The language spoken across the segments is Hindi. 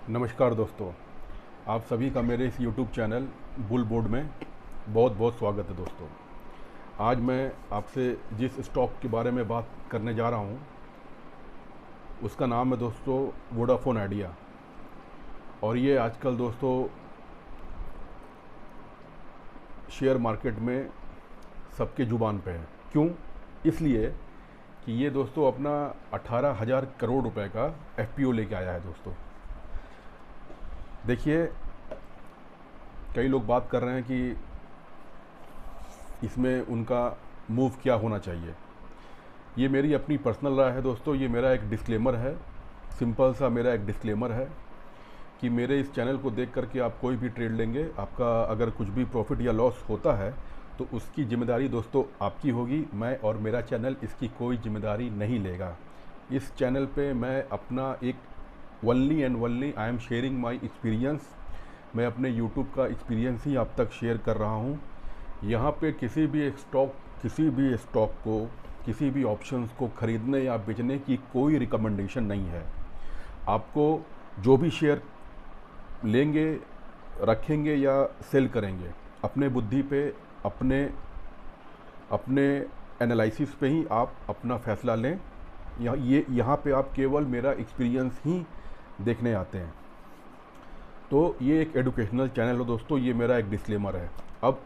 नमस्कार दोस्तों, आप सभी का मेरे इस YouTube चैनल बुल बोर्ड में बहुत बहुत स्वागत है दोस्तों। आज मैं आपसे जिस स्टॉक के बारे में बात करने जा रहा हूँ उसका नाम है दोस्तों वोडाफोन आइडिया। और ये आजकल दोस्तों शेयर मार्केट में सबके ज़ुबान पे है। क्यों? इसलिए कि ये दोस्तों अपना 18,000 करोड़ रुपए का FPO लेके आया है दोस्तों। देखिए, कई लोग बात कर रहे हैं कि इसमें उनका मूव क्या होना चाहिए। ये मेरी अपनी पर्सनल राय है दोस्तों। ये मेरा एक डिस्क्लेमर है, सिंपल सा मेरा एक डिस्क्लेमर है कि मेरे इस चैनल को देख करके आप कोई भी ट्रेड लेंगे, आपका अगर कुछ भी प्रॉफिट या लॉस होता है तो उसकी जिम्मेदारी दोस्तों आपकी होगी। मैं और मेरा चैनल इसकी कोई जिम्मेदारी नहीं लेगा। इस चैनल पे मैं अपना एक only and only I am sharing my experience. मैं अपने यूट्यूब का एक्सपीरियंस ही आप तक शेयर कर रहा हूँ। यहाँ पे किसी भी स्टॉक को, किसी भी ऑप्शंस को ख़रीदने या बेचने की कोई रिकमेंडेशन नहीं है। आपको जो भी शेयर लेंगे, रखेंगे या सेल करेंगे, अपने बुद्धि पे, अपने अपने एनालिसिस पे ही आप अपना फ़ैसला लें। यहाँ पे आप केवल मेरा एक्सपीरियंस ही देखने आते हैं। तो ये एक एजुकेशनल चैनल है दोस्तों। ये मेरा एक डिस्क्लेमर है। अब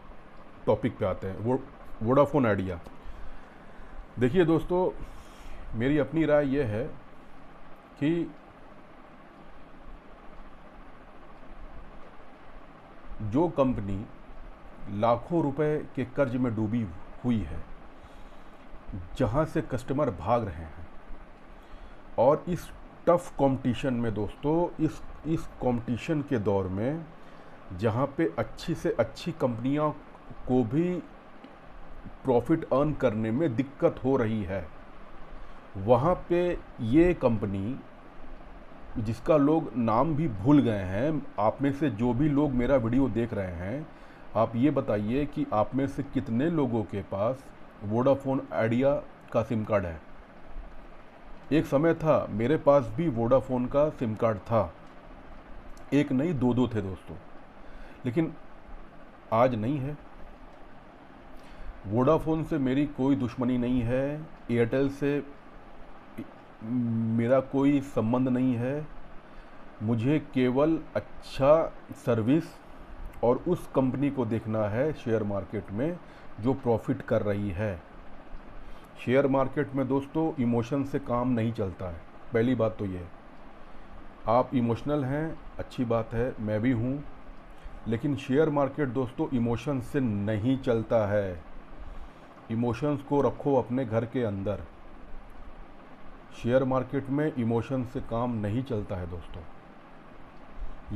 टॉपिक पे आते हैं, वोडाफोन आइडिया। देखिए दोस्तों, मेरी अपनी राय ये है कि जो कंपनी लाखों रुपए के कर्ज में डूबी हुई है, जहां से कस्टमर भाग रहे हैं, और इस टफ कंपटीशन में दोस्तों, इस कंपटीशन के दौर में जहां पे अच्छी से अच्छी कंपनियां को भी प्रॉफिट अर्न करने में दिक्कत हो रही है, वहाँ पे ये कंपनी, जिसका लोग नाम भी भूल गए हैं, आप में से जो भी लोग मेरा वीडियो देख रहे हैं, आप ये बताइए कि आप में से कितने लोगों के पास वोडाफोन आइडिया का सिम कार्ड है। एक समय था मेरे पास भी वोडाफोन का सिम कार्ड था, एक नहीं दो दो थे दोस्तों, लेकिन आज नहीं है। वोडाफोन से मेरी कोई दुश्मनी नहीं है, एयरटेल से मेरा कोई संबंध नहीं है। मुझे केवल अच्छा सर्विस और उस कंपनी को देखना है शेयर मार्केट में जो प्रॉफिट कर रही है। शेयर मार्केट में दोस्तों इमोशन से काम नहीं चलता है। पहली बात तो ये, आप इमोशनल हैं, अच्छी बात है, मैं भी हूँ, लेकिन शेयर मार्केट दोस्तों इमोशन से नहीं चलता है। इमोशंस को रखो अपने घर के अंदर। शेयर मार्केट में इमोशन से काम नहीं चलता है दोस्तों।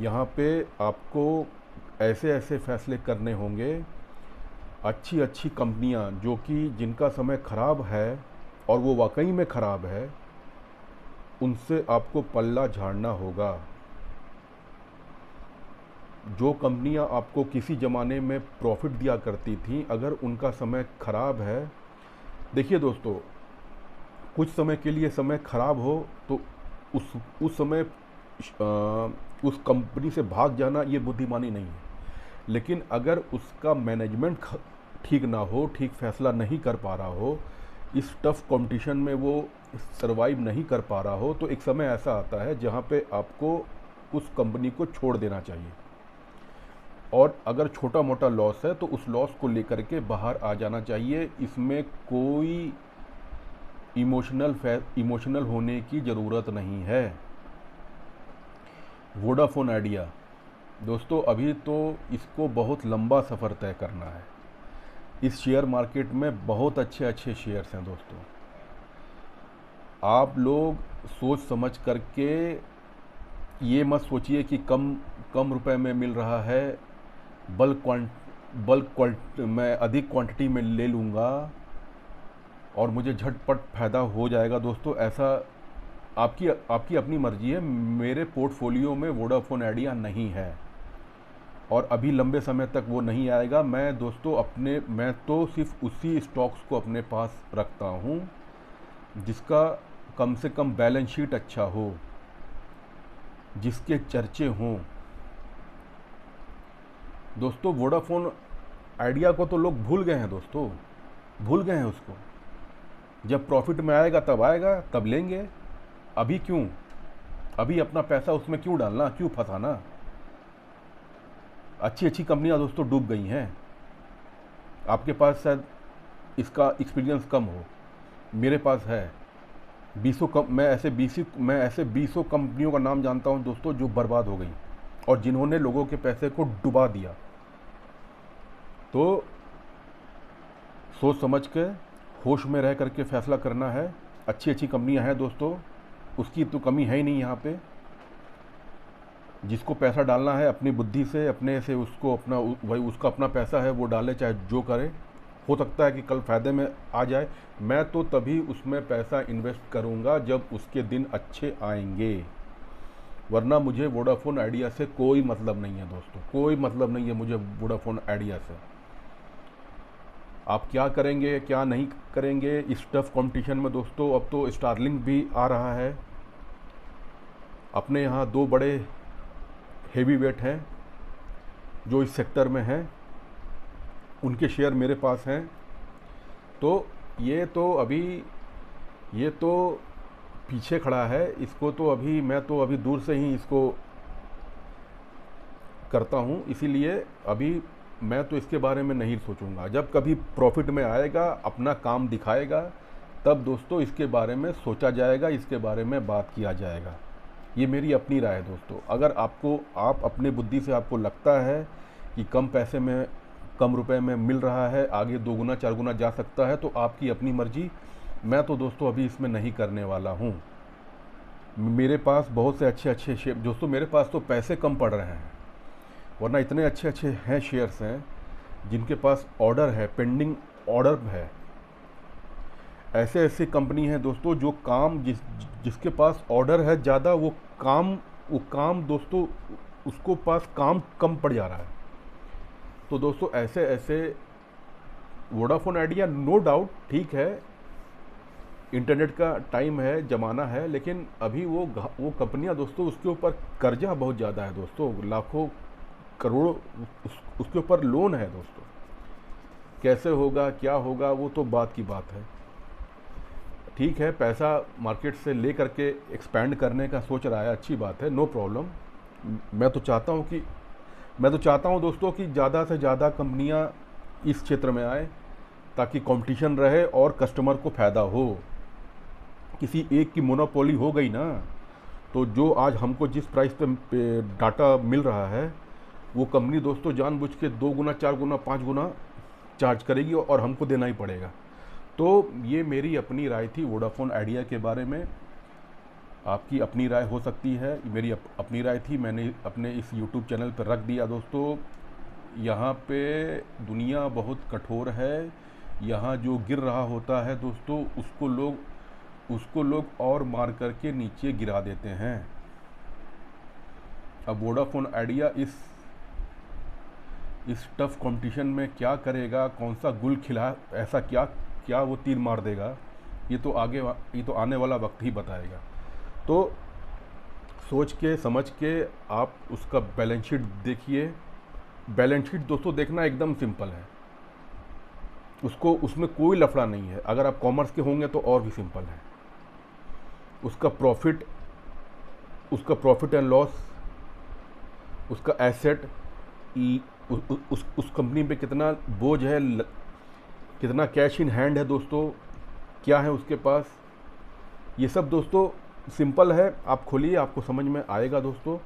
यहाँ पे आपको ऐसे ऐसे फैसले करने होंगे। अच्छी अच्छी कंपनियाँ जो कि जिनका समय ख़राब है और वो वाकई में ख़राब है, उनसे आपको पल्ला झाड़ना होगा। जो कंपनियां आपको किसी ज़माने में प्रॉफिट दिया करती थी, अगर उनका समय ख़राब है, देखिए दोस्तों, कुछ समय के लिए समय ख़राब हो तो उस समय उस कंपनी से भाग जाना ये बुद्धिमानी नहीं है। लेकिन अगर उसका मैनेजमेंट ठीक ना हो, ठीक फैसला नहीं कर पा रहा हो, इस टफ कंपटीशन में वो सरवाइव नहीं कर पा रहा हो, तो एक समय ऐसा आता है जहाँ पे आपको उस कंपनी को छोड़ देना चाहिए। और अगर छोटा मोटा लॉस है तो उस लॉस को लेकर के बाहर आ जाना चाहिए। इसमें कोई इमोशनल होने की ज़रूरत नहीं है। वोडाफोन आइडिया दोस्तों, अभी तो इसको बहुत लंबा सफ़र तय करना है। इस शेयर मार्केट में बहुत अच्छे अच्छे शेयर्स हैं दोस्तों। आप लोग सोच समझ करके ये मत सोचिए कि कम कम रुपए में मिल रहा है, मैं अधिक क्वांटिटी में ले लूँगा और मुझे झटपट फ़ायदा हो जाएगा। दोस्तों, ऐसा आपकी अपनी मर्ज़ी है। मेरे पोर्टफोलियो में वोडाफोन आइडिया नहीं है और अभी लंबे समय तक वो नहीं आएगा। मैं तो सिर्फ उसी स्टॉक्स को अपने पास रखता हूँ जिसका कम से कम बैलेंस शीट अच्छा हो। जिसके चर्चे हों। दोस्तों वोडाफोन आइडिया को तो लोग भूल गए हैं दोस्तों, भूल गए हैं उसको। जब प्रॉफिट में आएगा तब लेंगे। अभी क्यों, अभी अपना पैसा उसमें क्यों डालना, क्यों फंसाना। अच्छी अच्छी कंपनियां दोस्तों डूब गई हैं। आपके पास शायद इसका एक्सपीरियंस कम हो, मेरे पास है। मैं ऐसे बीसों कंपनियों का नाम जानता हूं दोस्तों जो बर्बाद हो गई और जिन्होंने लोगों के पैसे को डुबा दिया। तो सोच समझ के होश में रह करके फैसला करना है। अच्छी अच्छी कंपनियां हैं दोस्तों, उसकी तो कमी है ही नहीं यहाँ पे। जिसको पैसा डालना है अपनी बुद्धि से, अपने से, उसको अपना वही उसका अपना पैसा है, वो डाले चाहे जो करे। हो सकता है कि कल फ़ायदे में आ जाए। मैं तो तभी उसमें पैसा इन्वेस्ट करूँगा जब उसके दिन अच्छे आएंगे, वरना मुझे वोडाफोन आइडिया से कोई मतलब नहीं है दोस्तों, कोई मतलब नहीं है मुझे वोडाफोन आइडिया से। आप क्या करेंगे क्या नहीं करेंगे इस टफ कंपटीशन में दोस्तों। अब तो स्टारलिंक भी आ रहा है। अपने यहाँ दो बड़े हेवी वेट हैं जो इस सेक्टर में हैं, उनके शेयर मेरे पास हैं। तो ये तो पीछे खड़ा है, इसको तो अभी मैं तो अभी दूर से ही इसको करता हूँ। इसीलिए अभी मैं तो इसके बारे में नहीं सोचूंगा। जब कभी प्रॉफिट में आएगा, अपना काम दिखाएगा, तब दोस्तों इसके बारे में सोचा जाएगा, इसके बारे में बात किया जाएगा। ये मेरी अपनी राय है दोस्तों। अगर आप अपने बुद्धि से आपको लगता है कि कम पैसे में, कम रुपए में मिल रहा है, आगे 2 गुना 4 गुना जा सकता है, तो आपकी अपनी मर्जी। मैं तो दोस्तों अभी इसमें नहीं करने वाला हूँ। मेरे पास बहुत से अच्छे शेयर दोस्तों, मेरे पास तो पैसे कम पड़ रहे हैं, वरना इतने अच्छे हैं शेयर्स हैं जिनके पास ऑर्डर है, पेंडिंग ऑर्डर है। ऐसे कंपनी हैं दोस्तों जो जिसके पास ऑर्डर है ज़्यादा, वो काम दोस्तों उसको पास काम कम पड़ जा रहा है। तो दोस्तों ऐसे वोडाफोन आइडिया नो डाउट ठीक है, इंटरनेट का टाइम है, ज़माना है, लेकिन अभी वो कंपनियां दोस्तों, उसके ऊपर कर्जा बहुत ज़्यादा है दोस्तों, लाखों करोड़ों उसके ऊपर लोन है दोस्तों। कैसे होगा क्या होगा वो तो बात की बात है। ठीक है, पैसा मार्केट से ले करके एक्सपैंड करने का सोच रहा है, अच्छी बात है, नो प्रॉब्लम। मैं तो चाहता हूँ दोस्तों कि ज़्यादा से ज़्यादा कंपनियाँ इस क्षेत्र में आए ताकि कंपटीशन रहे और कस्टमर को फ़ायदा हो। किसी एक की मोनोपोली हो गई ना, तो जो आज हमको जिस प्राइस पे डाटा मिल रहा है, वो कंपनी दोस्तों जानबूझ के 2 गुना 4 गुना 5 गुना चार्ज करेगी और हमको देना ही पड़ेगा। तो ये मेरी अपनी राय थी वोडाफोन आइडिया के बारे में। आपकी अपनी राय हो सकती है, मेरी अपनी राय थी, मैंने अपने इस YouTube चैनल पर रख दिया दोस्तों। यहाँ पे दुनिया बहुत कठोर है। यहाँ जो गिर रहा होता है दोस्तों, उसको लोग और मार करके नीचे गिरा देते हैं। अब वोडाफोन आइडिया इस टफ कंपटीशन में क्या करेगा, कौन सा गुल खिला, ऐसा क्या वो तीर मार देगा, ये तो आने वाला वक्त ही बताएगा। तो सोच के समझ के आप उसका बैलेंस शीट देखिए। बैलेंस शीट दोस्तों देखना एकदम सिंपल है, उसमें कोई लफड़ा नहीं है। अगर आप कॉमर्स के होंगे तो और भी सिंपल है। उसका प्रॉफिट एंड लॉस, उसका एसेट, उस कंपनी पे कितना बोझ है, कितना कैश इन हैंड है दोस्तों, क्या है उसके पास, ये सब दोस्तों सिंपल है। आप खोलिए, आपको समझ में आएगा दोस्तों।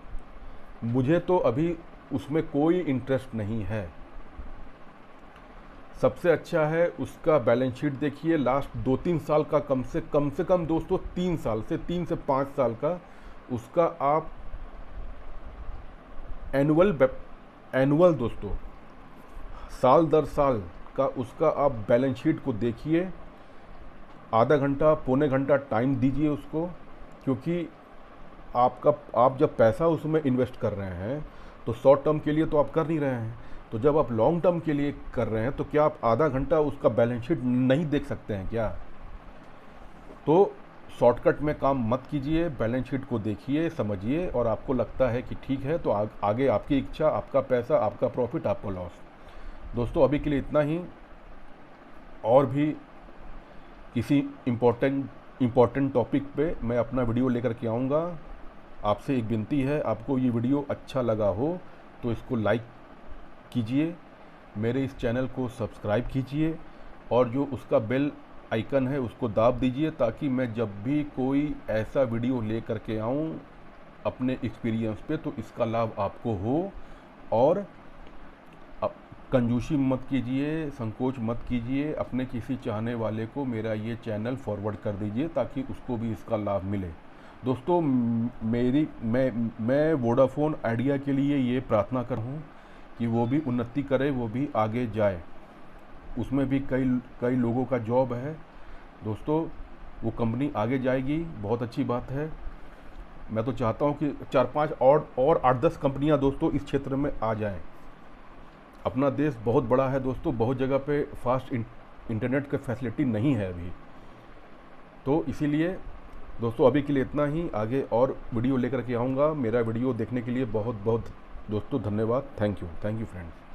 मुझे तो अभी उसमें कोई इंटरेस्ट नहीं है। सबसे अच्छा है उसका बैलेंस शीट देखिए, लास्ट 2-3 साल का, कम से कम दोस्तों 3 से 5 साल का उसका आप एनुअल दोस्तों, साल दर साल का उसका आप बैलेंस शीट को देखिए। आधा घंटा पौने घंटा टाइम दीजिए उसको, क्योंकि आप जब पैसा उसमें इन्वेस्ट कर रहे हैं तो शॉर्ट टर्म के लिए तो आप कर नहीं रहे हैं। तो जब आप लॉन्ग टर्म के लिए कर रहे हैं तो क्या आप आधा घंटा उसका बैलेंस शीट नहीं देख सकते हैं क्या? तो शॉर्टकट में काम मत कीजिए, बैलेंस शीट को देखिए, समझिए, और आपको लगता है कि ठीक है तो आगे आपकी इच्छा, आपका पैसा, आपका प्रॉफिट, आपको लॉस। दोस्तों अभी के लिए इतना ही। और भी किसी इम्पोर्टेंट टॉपिक पे मैं अपना वीडियो लेकर के आऊँगा। आपसे एक विनती है, आपको ये वीडियो अच्छा लगा हो तो इसको लाइक कीजिए, मेरे इस चैनल को सब्सक्राइब कीजिए, और जो उसका बेल आइकन है उसको दाब दीजिए, ताकि मैं जब भी कोई ऐसा वीडियो ले करके आऊँ अपने एक्सपीरियंस पे तो इसका लाभ आपको हो। और कंजूसी मत कीजिए, संकोच मत कीजिए, अपने किसी चाहने वाले को मेरा ये चैनल फॉरवर्ड कर दीजिए ताकि उसको भी इसका लाभ मिले। दोस्तों मैं वोडाफोन आइडिया के लिए ये प्रार्थना कर हूँ कि वो भी उन्नति करे, वो भी आगे जाए, उसमें भी कई लोगों का जॉब है। दोस्तों वो कंपनी आगे जाएगी, बहुत अच्छी बात है। मैं तो चाहता हूँ कि 4-5 और 8-10 कंपनियाँ दोस्तों इस क्षेत्र में आ जाएं। अपना देश बहुत बड़ा है दोस्तों, बहुत जगह पे फास्ट इंटरनेट का फैसिलिटी नहीं है अभी, तो इसीलिए दोस्तों अभी के लिए इतना ही। आगे और वीडियो लेकर के आऊँगा। मेरा वीडियो देखने के लिए बहुत बहुत दोस्तों धन्यवाद। Thank you friends.